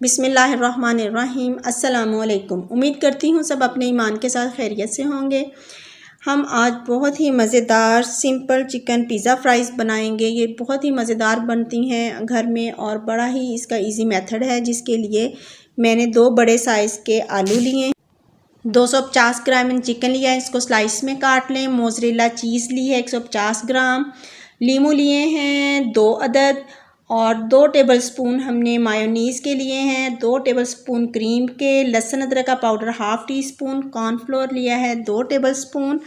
बिस्मिल्लाहिर्रहमानिर्रहीम। अस्सलामुअलैकुम। उम्मीद करती हूँ सब अपने ईमान के साथ खैरियत से होंगे। हम आज बहुत ही मज़ेदार सिंपल चिकन पिज़्ज़ा फ्राइज़ बनाएंगे। ये बहुत ही मज़ेदार बनती हैं घर में और बड़ा ही इसका इजी मेथड है, जिसके लिए मैंने 2 बड़े साइज़ के आलू लिए, 250 ग्राम मैंने चिकन लिया है, इसको स्लाइस में काट लें। मोज़रेला चीज़ ली है 150 ग्राम, लीमू लिए हैं 2 अदद और 2 टेबलस्पून हमने मायोनीज़ के लिए हैं, 2 टेबलस्पून क्रीम के, लहसुन अदरक का powder half tea spoon, cornflour लिया है 2 tablespoon,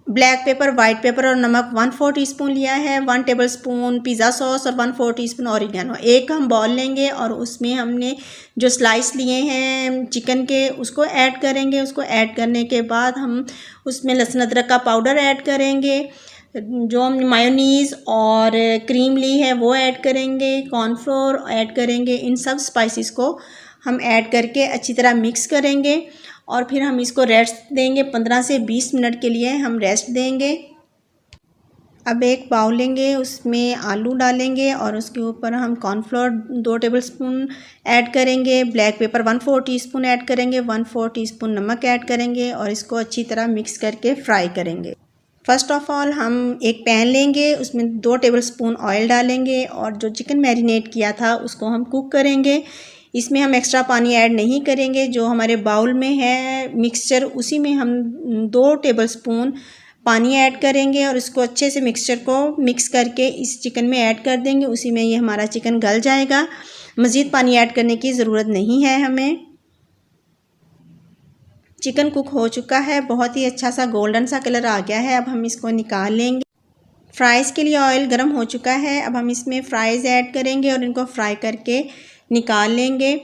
black pepper, white paper और नमक 1/4 टीस्पून लिया है, 1 टेबलस्पून पिज़्ज़ा सॉस और 1/4 टीस्पून ऑरिगेनो। एक हम बॉल लेंगे और उसमें हमने जो स्लाइस लिए हैं चिकन के उसको ऐड करेंगे। उसको ऐड करने के बाद हम उसमें लहसुन अदरक का पाउडर ऐड करेंगे, जो हमने मायोनीज़ और क्रीम ली है वो ऐड करेंगे, कॉर्नफ्लोर ऐड करेंगे। इन सब स्पाइसेस को हम ऐड करके अच्छी तरह मिक्स करेंगे और फिर हम इसको रेस्ट देंगे। 15 से 20 मिनट के लिए हम रेस्ट देंगे। अब एक बाउल लेंगे, उसमें आलू डालेंगे और उसके ऊपर हम कॉर्नफ्लोर 2 टेबलस्पून ऐड करेंगे, ब्लैक पेपर 1/4 टीस्पून ऐड करेंगे, 1/4 टीस्पून नमक ऐड करेंगे और इसको अच्छी तरह मिक्स करके फ्राई करेंगे। फ़र्स्ट ऑफ़ ऑल हम एक पैन लेंगे, उसमें 2 टेबलस्पून ऑयल डालेंगे और जो चिकन मैरिनेट किया था उसको हम कुक करेंगे। इसमें हम एक्स्ट्रा पानी ऐड नहीं करेंगे। जो हमारे बाउल में है मिक्सचर उसी में हम 2 टेबलस्पून पानी ऐड करेंगे और इसको अच्छे से मिक्सचर को मिक्स करके इस चिकन में ऐड कर देंगे। उसी में ये हमारा चिकन गल जाएगा। मज़ीद पानी ऐड करने की ज़रूरत नहीं है हमें। चिकन कुक हो चुका है, बहुत ही अच्छा सा गोल्डन सा कलर आ गया है। अब हम इसको निकाल लेंगे। फ्राइज़ के लिए ऑयल गर्म हो चुका है। अब हम इसमें फ़्राइज़ ऐड करेंगे और इनको फ्राई करके निकाल लेंगे।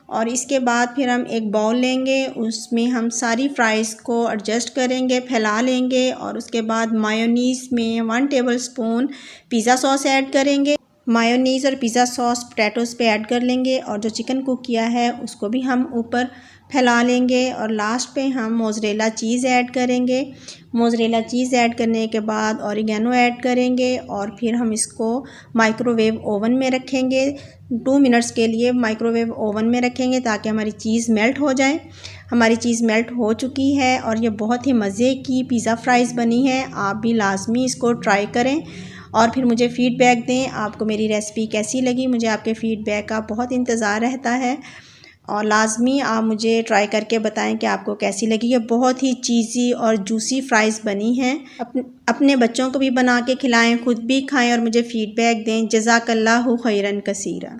और इसके बाद फिर हम एक बाउल लेंगे, उसमें हम सारी फ्राइज़ को एडजस्ट करेंगे, फैला लेंगे और उसके बाद मायोनीज़ में 1 टेबलस्पून पिज़्ज़ा सॉस ऐड करेंगे। मायोनीज़ और पिज़्ज़ा सॉस पोटैटोज़ पे ऐड कर लेंगे और जो चिकन कुक किया है उसको भी हम ऊपर फैला लेंगे और लास्ट पे हम मोज़रेला चीज़ ऐड करेंगे। मोज़रेला चीज़ ऐड करने के बाद ऑरिगेनो ऐड करेंगे और फिर हम इसको माइक्रोवेव ओवन में रखेंगे। 2 मिनट्स के लिए माइक्रोवेव ओवन में रखेंगे ताकि हमारी चीज़ मेल्ट हो जाए। हमारी चीज़ मेल्ट हो चुकी है और ये बहुत ही मज़े की पिज़्ज़ा फ्राइज़ बनी है। आप भी लाजमी इसको ट्राई करें और फिर मुझे फ़ीडबैक दें आपको मेरी रेसिपी कैसी लगी। मुझे आपके फ़ीडबैक का बहुत इंतज़ार रहता है और लाजमी आप मुझे ट्राई करके बताएं कि आपको कैसी लगी। ये बहुत ही चीज़ी और जूसी फ्राइज़ बनी हैं। अपने बच्चों को भी बना के खिलाएं, खुद भी खाएं और मुझे फ़ीडबैक दें। जज़ाकल्लाहु खैरन कसीरा।